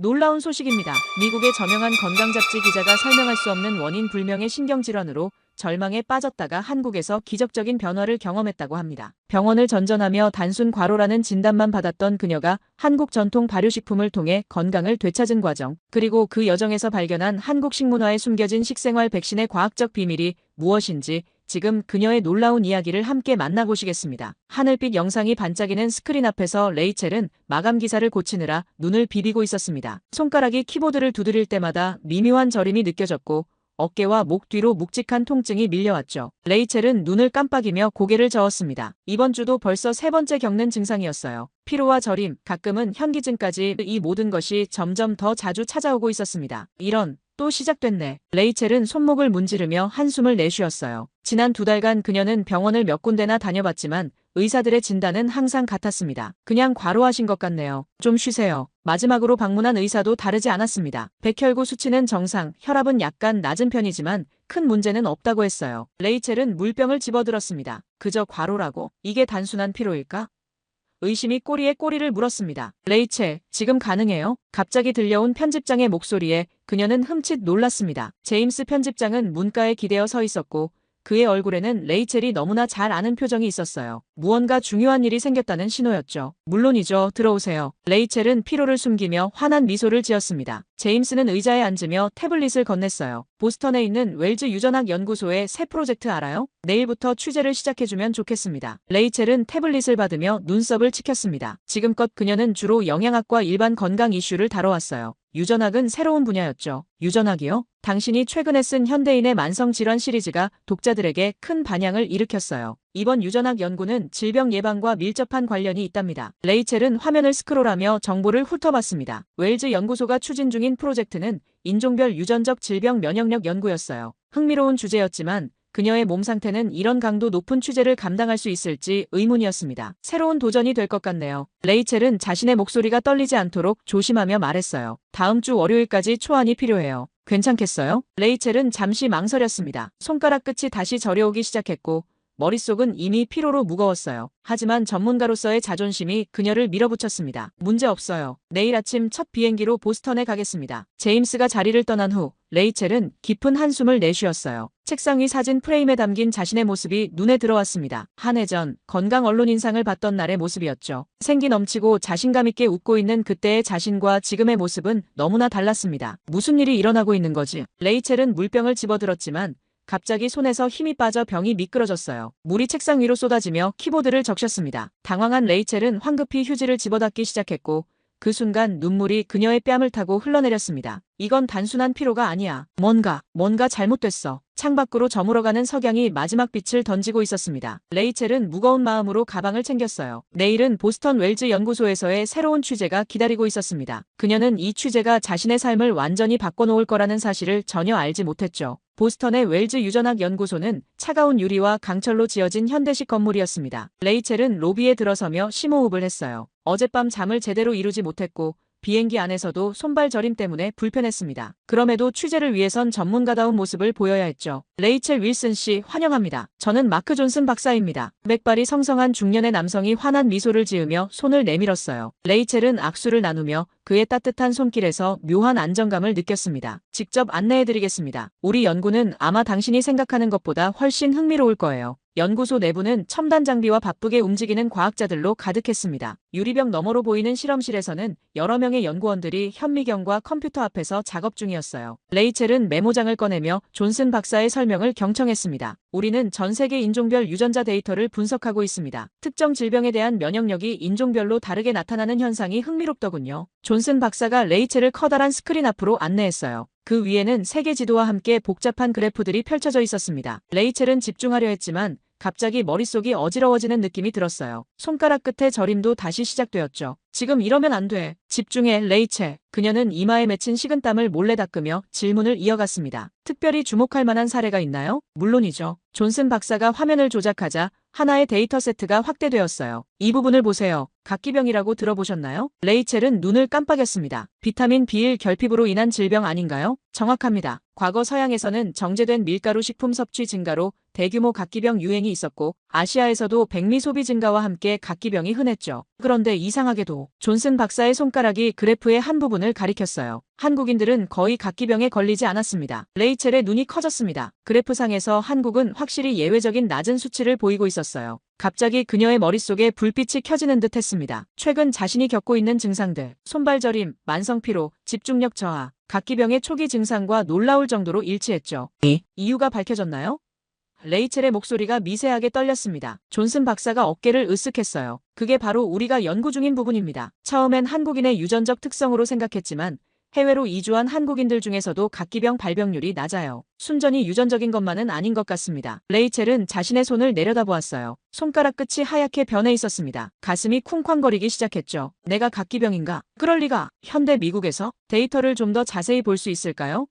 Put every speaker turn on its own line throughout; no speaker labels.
놀라운 소식입니다. 미국의 저명한 건강잡지 기자가 설명할 수 없는 원인 불명의 신경질환으로 절망에 빠졌다가 한국에서 기적적인 변화를 경험했다고 합니다. 병원을 전전하며 단순 과로라는 진단만 받았던 그녀가 한국 전통 발효식품을 통해 건강을 되찾은 과정, 그리고 그 여정에서 발견한 한국 식문화에 숨겨진 식생활 백신의 과학적 비밀이 무엇인지 지금 그녀의 놀라운 이야기를 함께 만나보시겠습니다. 하늘빛 영상이 반짝이는 스크린 앞에서 레이첼은 마감 기사를 고치느라 눈을 비비고 있었습니다. 손가락이 키보드를 두드릴 때마다 미묘한 저림이 느껴졌고 어깨와 목 뒤로 묵직한 통증이 밀려왔죠. 레이첼은 눈을 깜빡이며 고개를 저었습니다. 이번 주도 벌써 세 번째 겪는 증상이었어요. 피로와 저림, 가끔은 현기증까지 이 모든 것이 점점 더 자주 찾아오고 있었습니다. 또 시작됐네. 레이첼은 손목을 문지르며 한숨을 내쉬었어요. 지난 2달간 그녀는 병원을 몇 군데나 다녀봤지만 의사들의 진단은 항상 같았습니다. 그냥 과로하신 것 같네요. 좀 쉬세요. 마지막으로 방문한 의사도 다르지 않았습니다. 백혈구 수치는 정상, 혈압은 약간 낮은 편이지만 큰 문제는 없다고 했어요. 레이첼은 물병을 집어들었습니다. 그저 과로라고? 이게 단순한 피로일까? 의심이 꼬리에 꼬리를 물었습니다. 레이첼, 지금 가능해요? 갑자기 들려온 편집장의 목소리에 그녀는 흠칫 놀랐습니다. 제임스 편집장은 문가에 기대어 서 있었고 그의 얼굴에는 레이첼이 너무나 잘 아는 표정이 있었어요. 무언가 중요한 일이 생겼다는 신호였죠. 물론이죠. 들어오세요. 레이첼은 피로를 숨기며 환한 미소를 지었습니다. 제임스는 의자에 앉으며 태블릿을 건넸어요. 보스턴에 있는 웰즈 유전학 연구소의 새 프로젝트 알아요? 내일부터 취재를 시작해주면 좋겠습니다. 레이첼은 태블릿을 받으며 눈썹을 치켰습니다. 지금껏 그녀는 주로 영양학과 일반 건강 이슈를 다뤄왔어요. 유전학은 새로운 분야였죠. 유전학이요? 당신이 최근에 쓴 현대인의 만성질환 시리즈가 독자들에게 큰 반향을 일으켰어요. 이번 유전학 연구는 질병 예방과 밀접한 관련이 있답니다. 레이첼은 화면을 스크롤하며 정보를 훑어봤습니다. 웰즈 연구소가 추진 중인 프로젝트는 인종별 유전적 질병 면역력 연구였어요. 흥미로운 주제였지만 그녀의 몸 상태는 이런 강도 높은 취재를 감당할 수 있을지 의문이었습니다. 새로운 도전이 될 것 같네요. 레이첼은 자신의 목소리가 떨리지 않도록 조심하며 말했어요. 다음 주 월요일까지 초안이 필요해요. 괜찮겠어요? 레이첼은 잠시 망설였습니다. 손가락 끝이 다시 저려오기 시작했고 머릿속은 이미 피로로 무거웠어요. 하지만 전문가로서의 자존심이 그녀를 밀어붙였습니다. 문제없어요. 내일 아침 첫 비행기로 보스턴에 가겠습니다. 제임스가 자리를 떠난 후 레이첼은 깊은 한숨을 내쉬었어요. 책상 위 사진 프레임에 담긴 자신의 모습이 눈에 들어왔습니다. 한 해 전 건강 언론 인상을 받던 날의 모습이었죠. 생기 넘치고 자신감 있게 웃고 있는 그때의 자신과 지금의 모습은 너무나 달랐습니다. 무슨 일이 일어나고 있는 거지? 레이첼은 물병을 집어들었지만 갑자기 손에서 힘이 빠져 병이 미끄러졌어요. 물이 책상 위로 쏟아지며 키보드를 적셨습니다. 당황한 레이첼은 황급히 휴지를 집어닦기 시작했고 그 순간 눈물이 그녀의 뺨을 타고 흘러내렸습니다. 이건 단순한 피로가 아니야. 뭔가 잘못됐어. 창밖으로 저물어가는 석양이 마지막 빛을 던지고 있었습니다. 레이첼은 무거운 마음으로 가방을 챙겼어요. 내일은 보스턴 웰즈 연구소에서의 새로운 취재가 기다리고 있었습니다. 그녀는 이 취재가 자신의 삶을 완전히 바꿔놓을 거라는 사실을 전혀 알지 못했죠. 보스턴의 웰즈 유전학 연구소는 차가운 유리와 강철로 지어진 현대식 건물이었습니다. 레이첼은 로비에 들어서며 심호흡을 했어요. 어젯밤 잠을 제대로 이루지 못했고 비행기 안에서도 손발 저림 때문에 불편했습니다. 그럼에도 취재를 위해선 전문가다운 모습을 보여야 했죠. 레이첼 윌슨 씨 환영합니다. 저는 마크 존슨 박사입니다. 맥발이 성성한 중년의 남성이 환한 미소를 지으며 손을 내밀었어요. 레이첼은 악수를 나누며 그의 따뜻한 손길에서 묘한 안정감을 느꼈습니다. 직접 안내해드리겠습니다. 우리 연구는 아마 당신이 생각하는 것보다 훨씬 흥미로울 거예요. 연구소 내부는 첨단 장비와 바쁘게 움직이는 과학자들로 가득했습니다. 유리병 너머로 보이는 실험실에서는 여러 명의 연구원들이 현미경과 컴퓨터 앞에서 작업 중이었어요. 레이첼은 메모장을 꺼내며 존슨 박사의 설명을 경청했습니다. 우리는 전 세계 인종별 유전자 데이터를 분석하고 있습니다. 특정 질병에 대한 면역력이 인종별로 다르게 나타나는 현상이 흥미롭더군요. 존슨 박사가 레이첼을 커다란 스크린 앞으로 안내했어요. 그 위에는 세계 지도와 함께 복잡한 그래프들이 펼쳐져 있었습니다. 레이첼은 집중하려 했지만 갑자기 머릿속이 어지러워지는 느낌이 들었어요. 손가락 끝에 저림도 다시 시작되었죠. 지금 이러면 안 돼. 집중해, 레이첼. 그녀는 이마에 맺힌 식은땀을 몰래 닦으며 질문을 이어갔습니다. 특별히 주목할 만한 사례가 있나요? 물론이죠. 존슨 박사가 화면을 조작하자 하나의 데이터 세트가 확대되었어요. 이 부분을 보세요. 각기병이라고 들어보셨나요? 레이첼은 눈을 깜빡였습니다. 비타민 B1 결핍으로 인한 질병 아닌가요? 정확합니다. 과거 서양에서는 정제된 밀가루 식품 섭취 증가로 대규모 각기병 유행이 있었고 아시아에서도 백미 소비 증가와 함께 각기병이 흔했죠. 그런데 이상하게도 존슨 박사의 손가락이 그래프의 한 부분을 가리켰어요. 한국인들은 거의 각기병에 걸리지 않았습니다. 레이첼의 눈이 커졌습니다. 그래프상에서 한국은 확실히 예외적인 낮은 수치를 보이고 있었어요. 갑자기 그녀의 머릿속에 불빛이 켜지는 듯 했습니다. 최근 자신이 겪고 있는 증상들, 손발 저림, 만성피로, 집중력 저하, 각기병의 초기 증상과 놀라울 정도로 일치했죠. 이유가 밝혀졌나요? 레이첼의 목소리가 미세하게 떨렸습니다. 존슨 박사가 어깨를 으쓱했어요. 그게 바로 우리가 연구 중인 부분입니다. 처음엔 한국인의 유전적 특성으로 생각했지만 해외로 이주한 한국인들 중에서도 각기병 발병률이 낮아요. 순전히 유전적인 것만은 아닌 것 같습니다. 레이첼은 자신의 손을 내려다보았어요. 손가락 끝이 하얗게 변해 있었습니다. 가슴이 쿵쾅거리기 시작했죠. 내가 각기병인가? 그럴 리가. 현대 미국에서 데이터를 좀 더 자세히 볼 수 있을까요?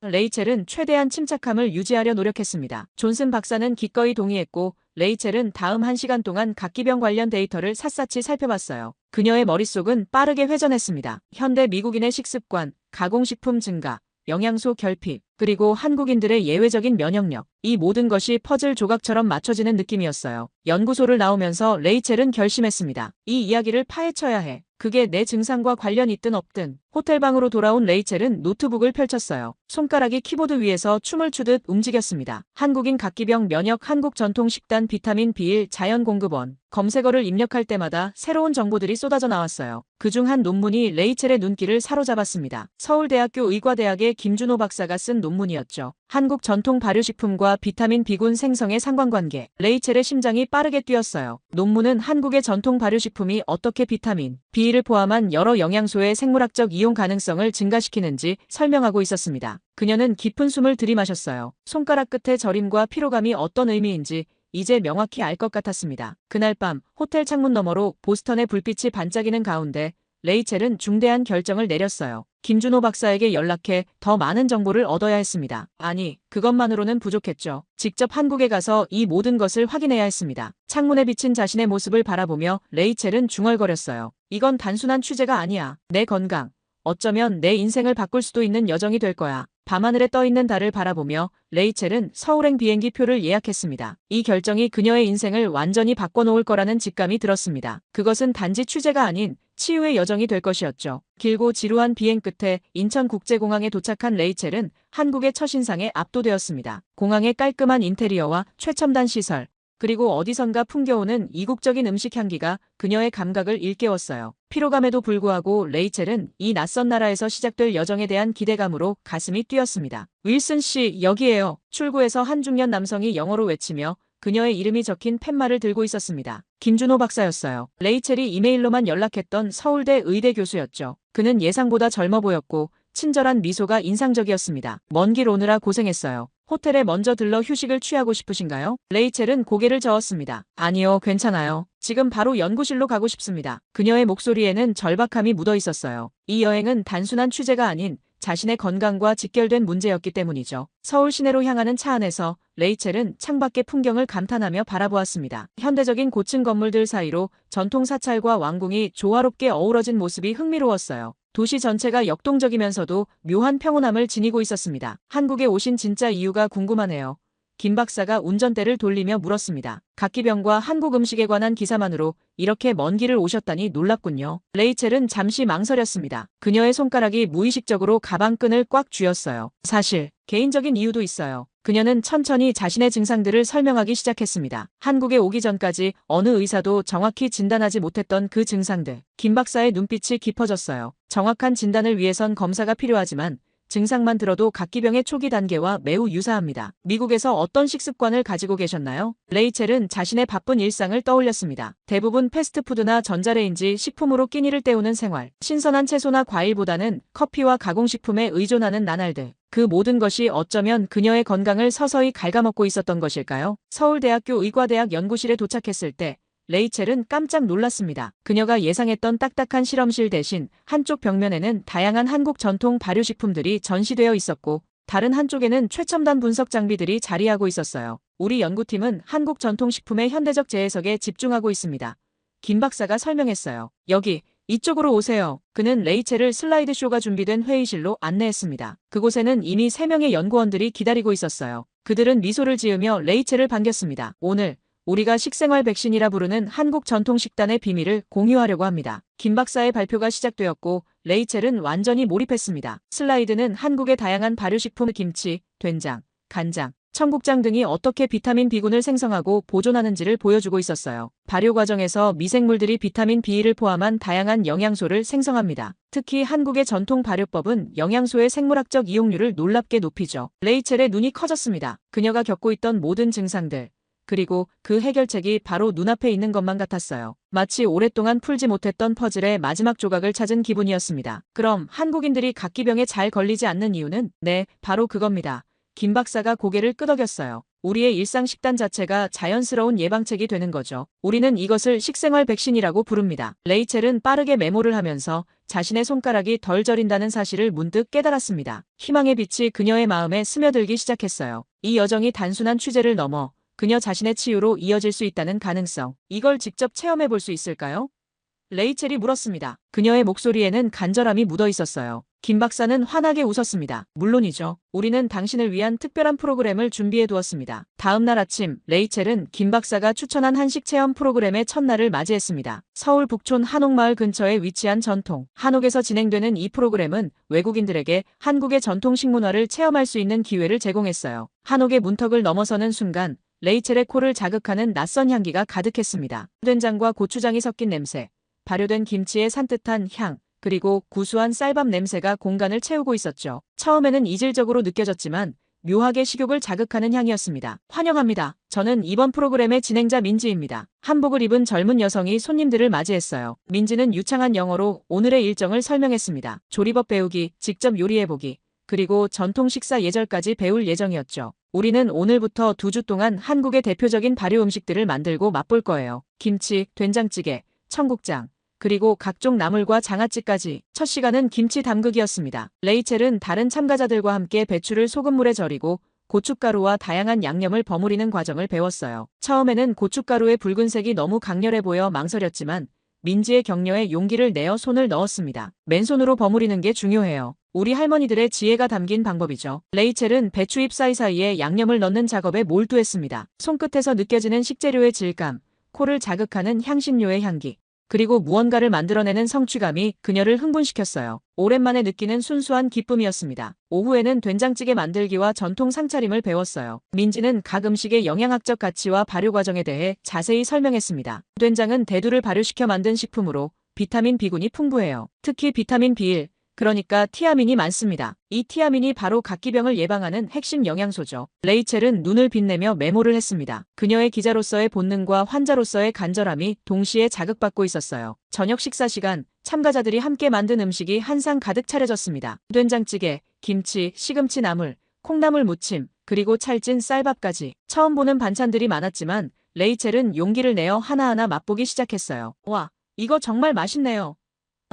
레이첼은 최대한 침착함을 유지하려 노력했습니다. 존슨 박사는 기꺼이 동의했고 레이첼은 다음 1시간 동안 각기병 관련 데이터를 샅샅이 살펴봤어요. 그녀의 머릿속은 빠르게 회전했습니다. 현대 미국인의 식습관, 가공식품 증가, 영양소 결핍, 그리고 한국인들의 예외적인 면역력. 이 모든 것이 퍼즐 조각처럼 맞춰지는 느낌이었어요. 연구소를 나오면서 레이첼은 결심했습니다. 이 이야기를 파헤쳐야 해. 그게 내 증상과 관련 있든 없든. 호텔방으로 돌아온 레이첼은 노트북을 펼쳤어요. 손가락이 키보드 위에서 춤을 추듯 움직였습니다. 한국인 각기병 면역 한국 전통 식단 비타민 B1 자연 공급원. 검색어를 입력할 때마다 새로운 정보들이 쏟아져 나왔어요. 그중 한 논문이 레이첼의 눈길을 사로잡았습니다. 서울대학교 의과대학의 김준호 박사가 쓴 논문이었죠. 한국 전통 발효식품과 비타민 B군 생성의 상관관계. 레이첼의 심장이 빠르게 뛰었어요. 논문은 한국의 전통 발효식품이 어떻게 비타민 B를 포함한 여러 영양소의 생물학적 이용 가능성을 증가시키는지 설명하고 있었습니다. 그녀는 깊은 숨을 들이마셨어요. 손가락 끝의 저림과 피로감이 어떤 의미인지 이제 명확히 알 것 같았습니다. 그날 밤 호텔 창문 너머로 보스턴의 불빛이 반짝이는 가운데 레이첼은 중대한 결정을 내렸어요. 김준호 박사에게 연락해 더 많은 정보를 얻어야 했습니다. 아니, 그것만으로는 부족했죠. 직접 한국에 가서 이 모든 것을 확인해야 했습니다. 창문에 비친 자신의 모습을 바라보며 레이첼은 중얼거렸어요. 이건 단순한 취재가 아니야. 내 건강, 어쩌면 내 인생을 바꿀 수도 있는 여정이 될 거야. 밤하늘에 떠있는 달을 바라보며 레이첼은 서울행 비행기 표를 예약했습니다. 이 결정이 그녀의 인생을 완전히 바꿔놓을 거라는 직감이 들었습니다. 그것은 단지 취재가 아닌 치유의 여정이 될 것이었죠. 길고 지루한 비행 끝에 인천국제공항에 도착한 레이첼은 한국의 첫인상에 압도되었습니다. 공항의 깔끔한 인테리어와 최첨단 시설, 그리고 어디선가 풍겨오는 이국적인 음식 향기가 그녀의 감각을 일깨웠어요. 피로감에도 불구하고 레이첼은 이 낯선 나라에서 시작될 여정에 대한 기대감으로 가슴이 뛰었습니다. 윌슨 씨, 여기에요. 출구에서 한 중년 남성이 영어로 외치며 그녀의 이름이 적힌 팻말을 들고 있었습니다. 김준호 박사였어요. 레이첼이 이메일로만 연락했던 서울대 의대 교수였죠. 그는 예상보다 젊어 보였고 친절한 미소가 인상적이었습니다. 먼 길 오느라 고생했어요. 호텔에 먼저 들러 휴식을 취하고 싶으신가요? 레이첼은 고개를 저었습니다. 아니요, 괜찮아요. 지금 바로 연구실로 가고 싶습니다. 그녀의 목소리에는 절박함이 묻어 있었어요. 이 여행은 단순한 취재가 아닌 자신의 건강과 직결된 문제였기 때문이죠. 서울 시내로 향하는 차 안에서 레이첼은 창밖의 풍경을 감탄하며 바라보았습니다. 현대적인 고층 건물들 사이로 전통 사찰과 왕궁이 조화롭게 어우러진 모습이 흥미로웠어요. 도시 전체가 역동적이면서도 묘한 평온함을 지니고 있었습니다. 한국에 오신 진짜 이유가 궁금하네요. 김 박사가 운전대를 돌리며 물었습니다. 각기병과 한국 음식에 관한 기사만으로 이렇게 먼 길을 오셨다니 놀랍군요. 레이첼은 잠시 망설였습니다. 그녀의 손가락이 무의식적으로 가방끈을 꽉 쥐었어요. 사실 개인적인 이유도 있어요. 그녀는 천천히 자신의 증상들을 설명하기 시작했습니다. 한국에 오기 전까지 어느 의사도 정확히 진단하지 못했던 그 증상들. 김 박사의 눈빛이 깊어졌어요. 정확한 진단을 위해선 검사가 필요하지만 증상만 들어도 각기병의 초기 단계와 매우 유사합니다. 미국에서 어떤 식습관을 가지고 계셨나요? 레이첼은 자신의 바쁜 일상을 떠올렸습니다. 대부분 패스트푸드나 전자레인지 식품으로 끼니를 때우는 생활, 신선한 채소나 과일보다는 커피와 가공식품에 의존하는 나날들. 그 모든 것이 어쩌면 그녀의 건강을 서서히 갉아먹고 있었던 것일까요? 서울대학교 의과대학 연구실에 도착했을 때 레이첼은 깜짝 놀랐습니다. 그녀가 예상했던 딱딱한 실험실 대신 한쪽 벽면에는 다양한 한국 전통 발효식품들이 전시되어 있었고 다른 한쪽에는 최첨단 분석 장비들이 자리하고 있었어요. 우리 연구팀은 한국 전통식품의 현대적 재해석에 집중하고 있습니다. 김 박사가 설명했어요. 여기, 이쪽으로 오세요. 그는 레이첼을 슬라이드쇼가 준비된 회의실로 안내했습니다. 그곳에는 이미 3명의 연구원들이 기다리고 있었어요. 그들은 미소를 지으며 레이첼을 반겼습니다. 오늘 우리가 식생활 백신이라 부르는 한국 전통 식단의 비밀을 공유하려고 합니다. 김 박사의 발표가 시작되었고 레이첼은 완전히 몰입했습니다. 슬라이드는 한국의 다양한 발효식품 김치, 된장, 간장, 청국장 등이 어떻게 비타민 B군을 생성하고 보존하는지를 보여주고 있었어요. 발효 과정에서 미생물들이 비타민 B를 포함한 다양한 영양소를 생성합니다. 특히 한국의 전통 발효법은 영양소의 생물학적 이용률을 놀랍게 높이죠. 레이첼의 눈이 커졌습니다. 그녀가 겪고 있던 모든 증상들, 그리고 그 해결책이 바로 눈앞에 있는 것만 같았어요. 마치 오랫동안 풀지 못했던 퍼즐의 마지막 조각을 찾은 기분이었습니다. 그럼 한국인들이 각기병에 잘 걸리지 않는 이유는? 네, 바로 그겁니다. 김 박사가 고개를 끄덕였어요. 우리의 일상 식단 자체가 자연스러운 예방책이 되는 거죠. 우리는 이것을 식생활 백신이라고 부릅니다. 레이첼은 빠르게 메모를 하면서 자신의 손가락이 덜 저린다는 사실을 문득 깨달았습니다. 희망의 빛이 그녀의 마음에 스며들기 시작했어요. 이 여정이 단순한 취재를 넘어 그녀 자신의 치유로 이어질 수 있다는 가능성. 이걸 직접 체험해 볼 수 있을까요? 레이첼이 물었습니다. 그녀의 목소리에는 간절함이 묻어 있었어요. 김 박사는 환하게 웃었습니다. 물론이죠. 우리는 당신을 위한 특별한 프로그램을 준비해 두었습니다. 다음 날 아침, 레이첼은 김 박사가 추천한 한식 체험 프로그램의 첫날을 맞이했습니다. 서울 북촌 한옥마을 근처에 위치한 전통 한옥에서 진행되는 이 프로그램은 외국인들에게 한국의 전통 식문화를 체험할 수 있는 기회를 제공했어요. 한옥의 문턱을 넘어서는 순간 레이첼의 코를 자극하는 낯선 향기가 가득했습니다. 된장과 고추장이 섞인 냄새, 발효된 김치의 산뜻한 향, 그리고 구수한 쌀밥 냄새가 공간을 채우고 있었죠. 처음에는 이질적으로 느껴졌지만 묘하게 식욕을 자극하는 향이었습니다. 환영합니다. 저는 이번 프로그램의 진행자 민지입니다. 한복을 입은 젊은 여성이 손님들을 맞이했어요. 민지는 유창한 영어로 오늘의 일정을 설명했습니다. 조리법 배우기, 직접 요리해보기, 그리고 전통 식사 예절까지 배울 예정이었죠. 우리는 오늘부터 2주 동안 한국의 대표적인 발효 음식들을 만들고 맛볼 거예요. 김치, 된장찌개, 청국장, 그리고 각종 나물과 장아찌까지. 첫 시간은 김치 담그기였습니다. 레이첼은 다른 참가자들과 함께 배추를 소금물에 절이고 고춧가루와 다양한 양념을 버무리는 과정을 배웠어요. 처음에는 고춧가루의 붉은색이 너무 강렬해 보여 망설였지만 민지의 격려에 용기를 내어 손을 넣었습니다. 맨손으로 버무리는 게 중요해요. 우리 할머니들의 지혜가 담긴 방법이죠. 레이첼은 배추잎 사이사이에 양념을 넣는 작업에 몰두했습니다. 손끝에서 느껴지는 식재료의 질감, 코를 자극하는 향신료의 향기, 그리고 무언가를 만들어내는 성취감이 그녀를 흥분시켰어요. 오랜만에 느끼는 순수한 기쁨이었습니다. 오후에는 된장찌개 만들기와 전통 상차림을 배웠어요. 민지는 각 음식의 영양학적 가치와 발효 과정에 대해 자세히 설명했습니다. 된장은 대두를 발효시켜 만든 식품으로 비타민 B군이 풍부해요. 특히 비타민 B1, 그러니까 티아민이 많습니다. 이 티아민이 바로 각기병을 예방하는 핵심 영양소죠. 레이첼은 눈을 빛내며 메모를 했습니다. 그녀의 기자로서의 본능과 환자로서의 간절함이 동시에 자극받고 있었어요. 저녁 식사 시간, 참가자들이 함께 만든 음식이 한 상 가득 차려졌습니다. 된장찌개, 김치, 시금치 나물, 콩나물 무침, 그리고 찰진 쌀밥까지. 처음 보는 반찬들이 많았지만 레이첼은 용기를 내어 하나하나 맛보기 시작했어요. 와, 이거 정말 맛있네요.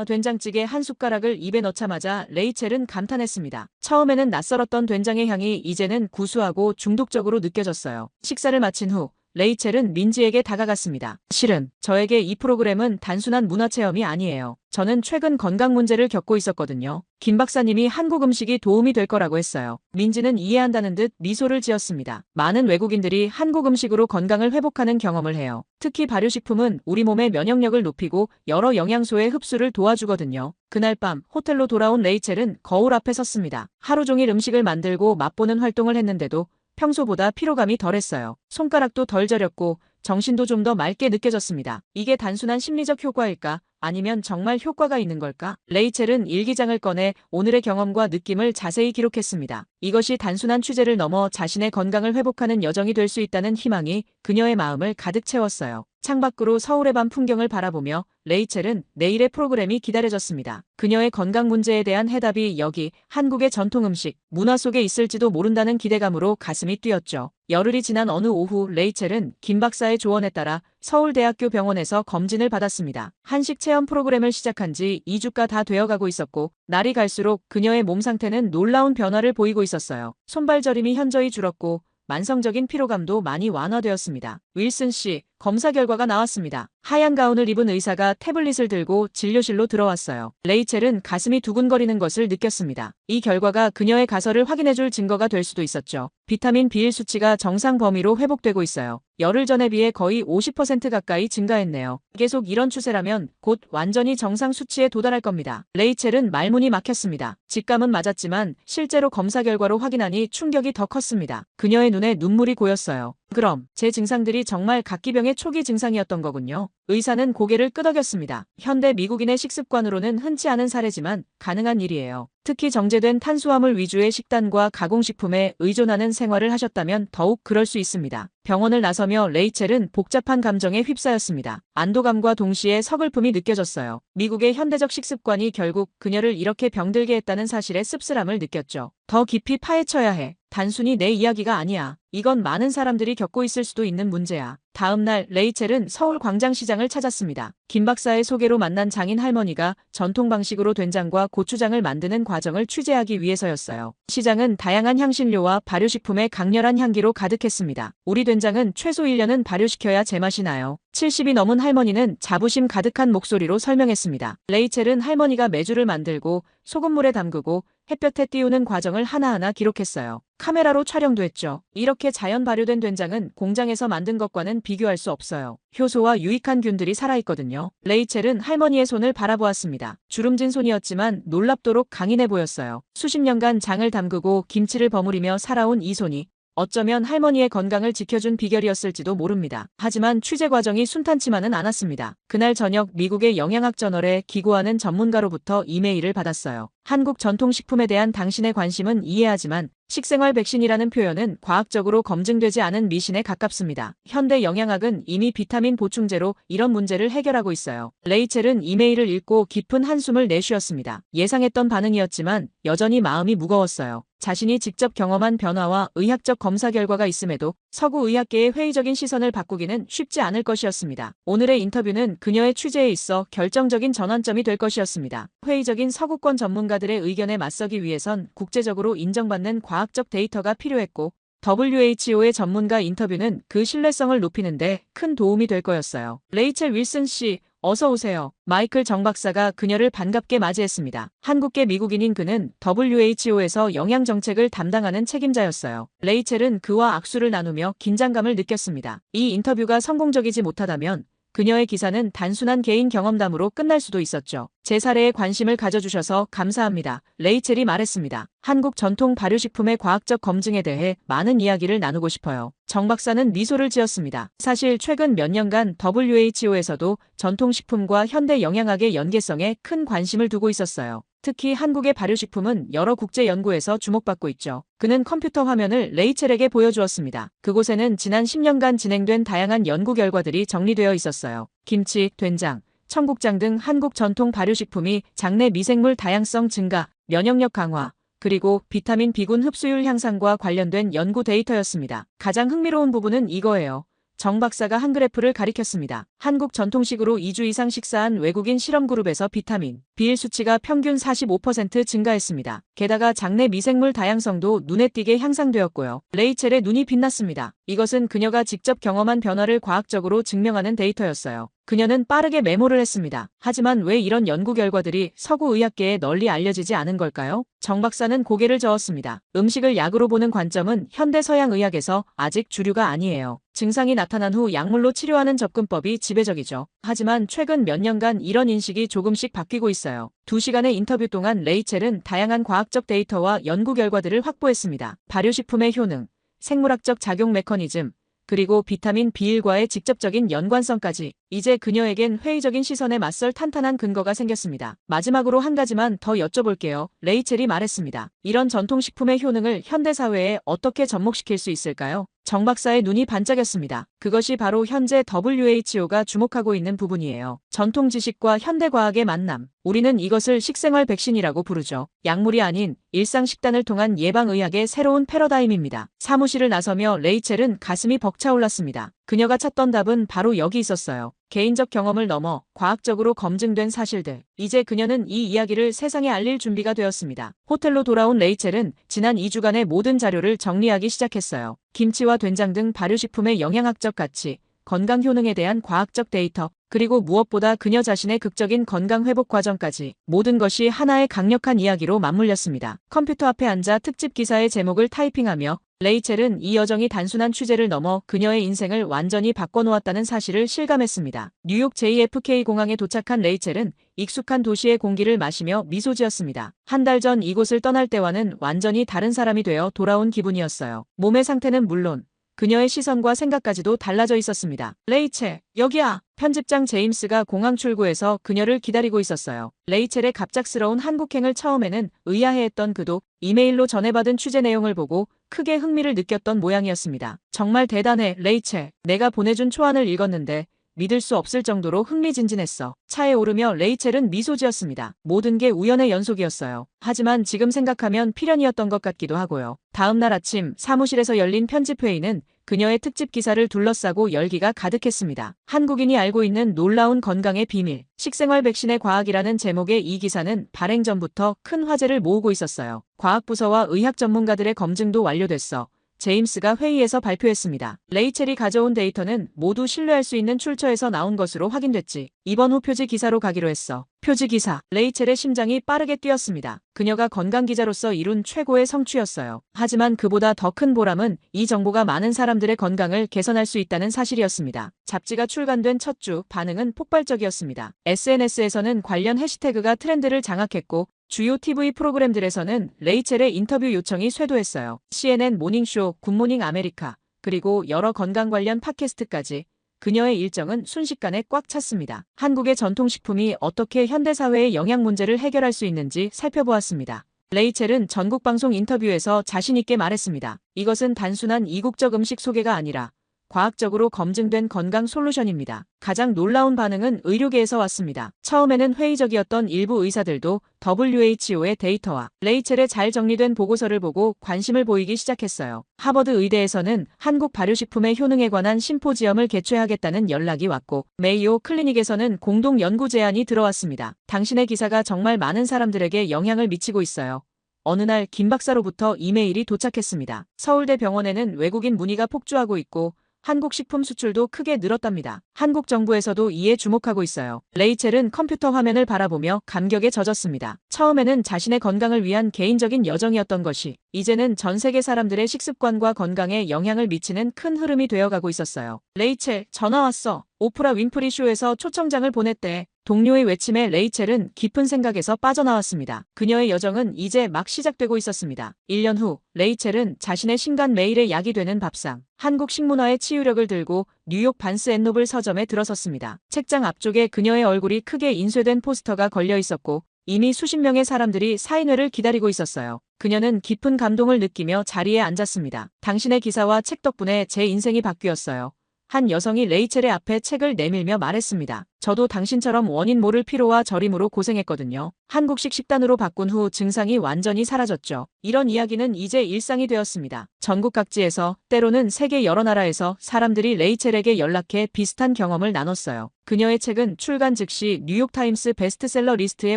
된장찌개 한 숟가락을 입에 넣자마자 레이첼은 감탄했습니다. 처음에는 낯설었던 된장의 향이 이제는 구수하고 중독적으로 느껴졌어요. 식사를 마친 후 레이첼은 민지에게 다가갔습니다. 실은 저에게 이 프로그램은 단순한 문화체험이 아니에요. 저는 최근 건강 문제를 겪고 있었거든요. 김 박사님이 한국 음식이 도움이 될 거라고 했어요. 민지는 이해한다는 듯 미소를 지었습니다. 많은 외국인들이 한국 음식으로 건강을 회복하는 경험을 해요. 특히 발효식품은 우리 몸의 면역력을 높이고 여러 영양소의 흡수를 도와주거든요. 그날 밤 호텔로 돌아온 레이첼은 거울 앞에 섰습니다. 하루 종일 음식을 만들고 맛보는 활동을 했는데도 평소보다 피로감이 덜했어요. 손가락도 덜 저렸고 정신도 좀 더 맑게 느껴졌습니다. 이게 단순한 심리적 효과일까? 아니면 정말 효과가 있는 걸까? 레이첼은 일기장을 꺼내 오늘의 경험과 느낌을 자세히 기록했습니다. 이것이 단순한 취재를 넘어 자신의 건강을 회복하는 여정이 될 수 있다는 희망이 그녀의 마음을 가득 채웠어요. 창밖으로 서울의 밤 풍경을 바라보며 레이첼은 내일의 프로그램이 기다려졌습니다. 그녀의 건강 문제에 대한 해답이 여기 한국의 전통 음식, 문화 속에 있을지도 모른다는 기대감으로 가슴이 뛰었죠. 열흘이 지난 어느 오후 레이첼은 김 박사의 조언에 따라 서울대학교 병원에서 검진을 받았습니다. 한식 체험 프로그램을 시작한 지 2주가 다 되어가고 있었고 날이 갈수록 그녀의 몸 상태는 놀라운 변화를 보이고 있었어요. 손발 저림이 현저히 줄었고 만성적인 피로감도 많이 완화되었습니다. 윌슨 씨, 검사 결과가 나왔습니다. 하얀 가운을 입은 의사가 태블릿을 들고 진료실로 들어왔어요. 레이첼은 가슴이 두근거리는 것을 느꼈습니다. 이 결과가 그녀의 가설을 확인해줄 증거가 될 수도 있었죠. 비타민 B1 수치가 정상 범위로 회복되고 있어요. 열흘 전에 비해 거의 50% 가까이 증가했네요. 계속 이런 추세라면 곧 완전히 정상 수치에 도달할 겁니다. 레이첼은 말문이 막혔습니다. 직감은 맞았지만 실제로 검사 결과로 확인하니 충격이 더 컸습니다. 그녀의 눈에 눈물이 고였어요. 그럼 제 증상들이 정말 각기병의 초기 증상이었던 거군요. 의사는 고개를 끄덕였습니다. 현대 미국인의 식습관으로는 흔치 않은 사례지만 가능한 일이에요. 특히 정제된 탄수화물 위주의 식단과 가공식품에 의존하는 생활을 하셨다면 더욱 그럴 수 있습니다. 병원을 나서며 레이첼은 복잡한 감정에 휩싸였습니다. 안도감과 동시에 서글픔이 느껴졌어요. 미국의 현대적 식습관이 결국 그녀를 이렇게 병들게 했다는 사실에 씁쓸함을 느꼈죠. 더 깊이 파헤쳐야 해. 단순히 내 이야기가 아니야. 이건 많은 사람들이 겪고 있을 수도 있는 문제야. 다음 날 레이첼은 서울 광장시장을 찾았습니다. 김 박사의 소개로 만난 장인 할머니가 전통 방식으로 된장과 고추장을 만드는 과정을 취재하기 위해서였어요. 시장은 다양한 향신료와 발효식품의 강렬한 향기로 가득했습니다. 우리 된장은 최소 1년은 발효시켜야 제맛이 나요. 70이 넘은 할머니는 자부심 가득한 목소리로 설명했습니다. 레이첼은 할머니가 메주를 만들고 소금물에 담그고 햇볕에 띄우는 과정을 하나하나 기록했어요. 카메라로 촬영도 했죠. 이렇게 자연 발효된 된장은 공장에서 만든 것과는 비교할 수 없어요. 효소와 유익한 균들이 살아있거든요. 레이첼은 할머니의 손을 바라보았습니다. 주름진 손이었지만 놀랍도록 강인해 보였어요. 수십 년간 장을 담그고 김치를 버무리며 살아온 이 손이 어쩌면 할머니의 건강을 지켜준 비결이었을지도 모릅니다. 하지만 취재 과정이 순탄치만은 않았습니다. 그날 저녁 미국의 영양학 저널에 기고하는 전문가로부터 이메일을 받았어요. 한국 전통식품에 대한 당신의 관심은 이해하지만 식생활 백신이라는 표현은 과학적으로 검증되지 않은 미신에 가깝습니다. 현대 영양학은 이미 비타민 보충제로 이런 문제를 해결하고 있어요. 레이첼은 이메일을 읽고 깊은 한숨을 내쉬었습니다. 예상했던 반응이었지만 여전히 마음이 무거웠어요. 자신이 직접 경험한 변화와 의학적 검사 결과가 있음에도 서구 의학계의 회의적인 시선을 바꾸기는 쉽지 않을 것이었습니다. 오늘의 인터뷰는 그녀의 취재에 있어 결정적인 전환점이 될 것이었습니다. 회의적인 서구권 전문가들의 의견에 맞서기 위해선 국제적으로 인정받는 과학적 데이터가 필요했고 WHO의 전문가 인터뷰는 그 신뢰성을 높이는데 큰 도움이 될 거였어요. 레이첼 윌슨 씨, 어서 오세요. 마이클 정 박사가 그녀를 반갑게 맞이했습니다. 한국계 미국인인 그는 WHO에서 영양정책을 담당하는 책임자였어요. 레이첼은 그와 악수를 나누며 긴장감을 느꼈습니다. 이 인터뷰가 성공적이지 못하다면 그녀의 기사는 단순한 개인 경험담으로 끝날 수도 있었죠. 제 사례에 관심을 가져주셔서 감사합니다. 레이첼이 말했습니다. 한국 전통 발효식품의 과학적 검증에 대해 많은 이야기를 나누고 싶어요. 정 박사는 미소를 지었습니다. 사실 최근 몇 년간 WHO에서도 전통식품과 현대 영양학의 연계성에 큰 관심을 두고 있었어요. 특히 한국의 발효식품은 여러 국제 연구에서 주목받고 있죠. 그는 컴퓨터 화면을 레이첼에게 보여주었습니다. 그곳에는 지난 10년간 진행된 다양한 연구 결과들이 정리되어 있었어요. 김치, 된장, 청국장 등 한국 전통 발효식품이 장내 미생물 다양성 증가, 면역력 강화, 그리고 비타민 B군 흡수율 향상과 관련된 연구 데이터였습니다. 가장 흥미로운 부분은 이거예요. 정 박사가 한 그래프를 가리켰습니다. 한국 전통식으로 2주 이상 식사한 외국인 실험그룹에서 비타민 B1 수치가 평균 45% 증가했습니다. 게다가 장내 미생물 다양성도 눈에 띄게 향상되었고요. 레이첼의 눈이 빛났습니다. 이것은 그녀가 직접 경험한 변화를 과학적으로 증명하는 데이터였어요. 그녀는 빠르게 메모를 했습니다. 하지만 왜 이런 연구 결과들이 서구 의학계에 널리 알려지지 않은 걸까요? 정 박사는 고개를 저었습니다. 음식을 약으로 보는 관점은 현대 서양 의학에서 아직 주류가 아니에요. 증상이 나타난 후 약물로 치료하는 접근법이 지배적이죠. 하지만 최근 몇 년간 이런 인식이 조금씩 바뀌고 있어요. 2시간의 인터뷰 동안 레이첼은 다양한 과학적 데이터와 연구 결과들을 확보했습니다. 발효식품의 효능, 생물학적 작용 메커니즘, 그리고 비타민 B1과의 직접적인 연관성까지. 이제 그녀에겐 회의적인 시선에 맞설 탄탄한 근거가 생겼습니다. 마지막으로 한 가지만 더 여쭤볼게요. 레이첼이 말했습니다. 이런 전통식품의 효능을 현대사회에 어떻게 접목시킬 수 있을까요? 정 박사의 눈이 반짝였습니다. 그것이 바로 현재 WHO가 주목하고 있는 부분이에요. 전통 지식과 현대 과학의 만남. 우리는 이것을 식생활 백신이라고 부르죠. 약물이 아닌 일상 식단을 통한 예방의학의 새로운 패러다임입니다. 사무실을 나서며 레이첼은 가슴이 벅차올랐습니다. 그녀가 찾던 답은 바로 여기 있었어요. 개인적 경험을 넘어 과학적으로 검증된 사실들. 이제 그녀는 이 이야기를 세상에 알릴 준비가 되었습니다. 호텔로 돌아온 레이첼은 지난 2주간의 모든 자료를 정리하기 시작했어요. 김치와 된장 등 발효식품의 영양학적 가치, 건강 효능에 대한 과학적 데이터, 그리고 무엇보다 그녀 자신의 극적인 건강 회복 과정까지 모든 것이 하나의 강력한 이야기로 맞물렸습니다. 컴퓨터 앞에 앉아 특집 기사의 제목을 타이핑하며 레이첼은 이 여정이 단순한 취재를 넘어 그녀의 인생을 완전히 바꿔놓았다는 사실을 실감했습니다. 뉴욕 JFK 공항에 도착한 레이첼은 익숙한 도시의 공기를 마시며 미소 지었습니다. 한 달 전 이곳을 떠날 때와는 완전히 다른 사람이 되어 돌아온 기분이었어요. 몸의 상태는 물론 그녀의 시선과 생각까지도 달라져 있었습니다. 레이첼, 여기야! 편집장 제임스가 공항 출구에서 그녀를 기다리고 있었어요. 레이첼의 갑작스러운 한국행을 처음에는 의아해했던 그도 이메일로 전해받은 취재 내용을 보고 크게 흥미를 느꼈던 모양이었습니다. 정말 대단해, 레이첼. 내가 보내준 초안을 읽었는데 믿을 수 없을 정도로 흥미진진했어. 차에 오르며 레이첼은 미소 지었습니다. 모든 게 우연의 연속이었어요. 하지만 지금 생각하면 필연이었던 것 같기도 하고요. 다음 날 아침 사무실에서 열린 편집회의는 그녀의 특집 기사를 둘러싸고 열기가 가득했습니다. 한국인이 알고 있는 놀라운 건강의 비밀, 식생활 백신의 과학이라는 제목의 이 기사는 발행 전부터 큰 화제를 모으고 있었어요. 과학부서와 의학 전문가들의 검증도 완료됐어. 제임스가 회의에서 발표했습니다. 레이첼이 가져온 데이터는 모두 신뢰할 수 있는 출처에서 나온 것으로 확인됐지. 이번 후 표지 기사로 가기로 했어. 표지 기사. 레이첼의 심장이 빠르게 뛰었습니다. 그녀가 건강 기자로서 이룬 최고의 성취였어요. 하지만 그보다 더 큰 보람은 이 정보가 많은 사람들의 건강을 개선할 수 있다는 사실이었습니다. 잡지가 출간된 첫 주 반응은 폭발적이었습니다. SNS에서는 관련 해시태그가 트렌드를 장악했고 주요 TV 프로그램들에서는 레이첼의 인터뷰 요청이 쇄도했어요. CNN 모닝쇼, 굿모닝 아메리카, 그리고 여러 건강 관련 팟캐스트까지 그녀의 일정은 순식간에 꽉 찼습니다. 한국의 전통식품이 어떻게 현대사회의 영양 문제를 해결할 수 있는지 살펴보았습니다. 레이첼은 전국 방송 인터뷰에서 자신 있게 말했습니다. 이것은 단순한 이국적 음식 소개가 아니라 과학적으로 검증된 건강 솔루션입니다. 가장 놀라운 반응은 의료계에서 왔습니다. 처음에는 회의적이었던 일부 의사들도 WHO의 데이터와 레이첼의 잘 정리된 보고서를 보고 관심을 보이기 시작했어요. 하버드 의대에서는 한국 발효식품의 효능에 관한 심포지엄을 개최하겠다는 연락이 왔고 메이오 클리닉에서는 공동 연구 제안이 들어왔습니다. 당신의 기사가 정말 많은 사람들에게 영향을 미치고 있어요. 어느 날 김 박사로부터 이메일이 도착했습니다. 서울대 병원에는 외국인 문의가 폭주하고 있고 한국 식품 수출도 크게 늘었답니다. 한국 정부에서도 이에 주목하고 있어요. 레이첼은 컴퓨터 화면을 바라보며 감격에 젖었습니다. 처음에는 자신의 건강을 위한 개인적인 여정이었던 것이 이제는 전 세계 사람들의 식습관과 건강에 영향을 미치는 큰 흐름이 되어가고 있었어요. 레이첼, 전화 왔어. 오프라 윈프리 쇼에서 초청장을 보냈대. 동료의 외침에 레이첼은 깊은 생각에서 빠져나왔습니다. 그녀의 여정은 이제 막 시작되고 있었습니다. 1년 후 레이첼은 자신의 신간 메일에 약이 되는 밥상, 한국 식문화의 치유력을 들고 뉴욕 반스 앤 노블 서점에 들어섰습니다. 책장 앞쪽에 그녀의 얼굴이 크게 인쇄된 포스터가 걸려 있었고 이미 수십 명의 사람들이 사인회를 기다리고 있었어요. 그녀는 깊은 감동을 느끼며 자리에 앉았습니다. 당신의 기사와 책 덕분에 제 인생이 바뀌었어요. 한 여성이 레이첼의 앞에 책을 내밀며 말했습니다. 저도 당신처럼 원인 모를 피로와 저림으로 고생했거든요. 한국식 식단으로 바꾼 후 증상이 완전히 사라졌죠. 이런 이야기는 이제 일상이 되었습니다. 전국 각지에서, 때로는 세계 여러 나라에서 사람들이 레이첼에게 연락해 비슷한 경험을 나눴어요. 그녀의 책은 출간 즉시 뉴욕타임스 베스트셀러 리스트에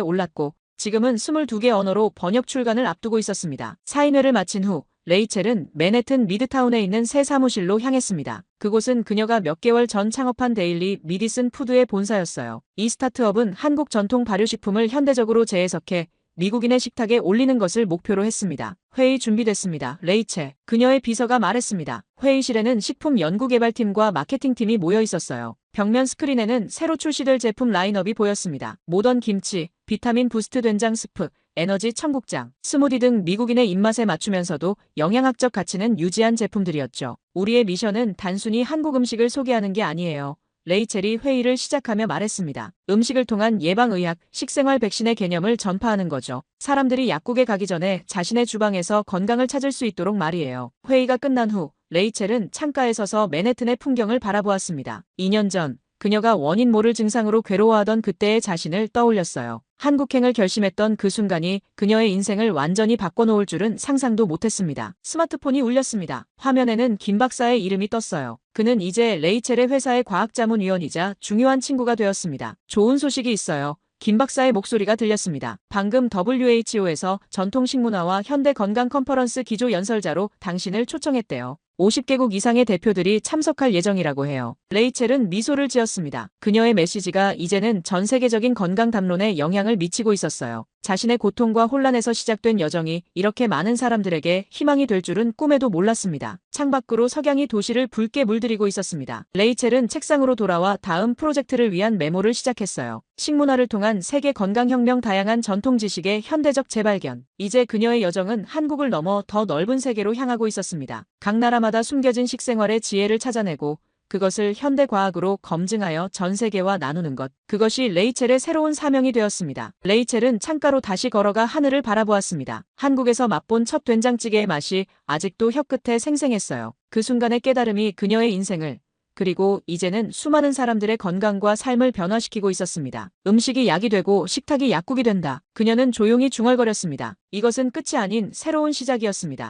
올랐고 지금은 22개 언어로 번역 출간을 앞두고 있었습니다. 사인회를 마친 후 레이첼은 맨해튼 미드타운에 있는 새 사무실로 향했습니다. 그곳은 그녀가 몇 개월 전 창업한 데일리 미디슨 푸드의 본사였어요. 이 스타트업은 한국 전통 발효식품을 현대적으로 재해석해 미국인의 식탁에 올리는 것을 목표로 했습니다. 회의 준비됐습니다. 레이첼, 그녀의 비서가 말했습니다. 회의실에는 식품 연구개발팀과 마케팅팀이 모여 있었어요. 벽면 스크린에는 새로 출시될 제품 라인업이 보였습니다. 모던 김치, 비타민 부스트 된장 스프, 에너지 청국장, 스무디 등 미국인의 입맛에 맞추면서도 영양학적 가치는 유지한 제품들이었죠. 우리의 미션은 단순히 한국 음식을 소개하는 게 아니에요. 레이첼이 회의를 시작하며 말했습니다. 음식을 통한 예방의학, 식생활 백신의 개념을 전파하는 거죠. 사람들이 약국에 가기 전에 자신의 주방에서 건강을 찾을 수 있도록 말이에요. 회의가 끝난 후 레이첼은 창가에 서서 맨해튼의 풍경을 바라보았습니다. 2년 전 그녀가 원인 모를 증상으로 괴로워하던 그때의 자신을 떠올렸어요. 한국행을 결심했던 그 순간이 그녀의 인생을 완전히 바꿔놓을 줄은 상상도 못했습니다. 스마트폰이 울렸습니다. 화면에는 김 박사의 이름이 떴어요. 그는 이제 레이첼의 회사의 과학자문위원이자 중요한 친구가 되었습니다. 좋은 소식이 있어요. 김 박사의 목소리가 들렸습니다. 방금 WHO에서 전통식문화와 현대 건강 컨퍼런스 기조 연설자로 당신을 초청했대요. 50개국 이상의 대표들이 참석할 예정이라고 해요. 레이첼은 미소를 지었습니다. 그녀의 메시지가 이제는 전 세계적인 건강 담론에 영향을 미치고 있었어요. 자신의 고통과 혼란에서 시작된 여정이 이렇게 많은 사람들에게 희망이 될 줄은 꿈에도 몰랐습니다. 창밖으로 석양이 도시를 붉게 물들이고 있었습니다. 레이첼은 책상으로 돌아와 다음 프로젝트를 위한 메모를 시작했어요. 식문화를 통한 세계 건강혁명, 다양한 전통 지식의 현대적 재발견. 이제 그녀의 여정은 한국을 넘어 더 넓은 세계로 향하고 있었습니다. 각 나라마다 숨겨진 식생활의 지혜를 찾아내고 그것을 현대과학으로 검증하여 전 세계와 나누는 것. 그것이 레이첼의 새로운 사명이 되었습니다. 레이첼은 창가로 다시 걸어가 하늘을 바라보았습니다. 한국에서 맛본 첫 된장찌개의 맛이 아직도 혀끝에 생생했어요. 그 순간의 깨달음이 그녀의 인생을, 그리고 이제는 수많은 사람들의 건강과 삶을 변화시키고 있었습니다. 음식이 약이 되고 식탁이 약국이 된다. 그녀는 조용히 중얼거렸습니다. 이것은 끝이 아닌 새로운 시작이었습니다.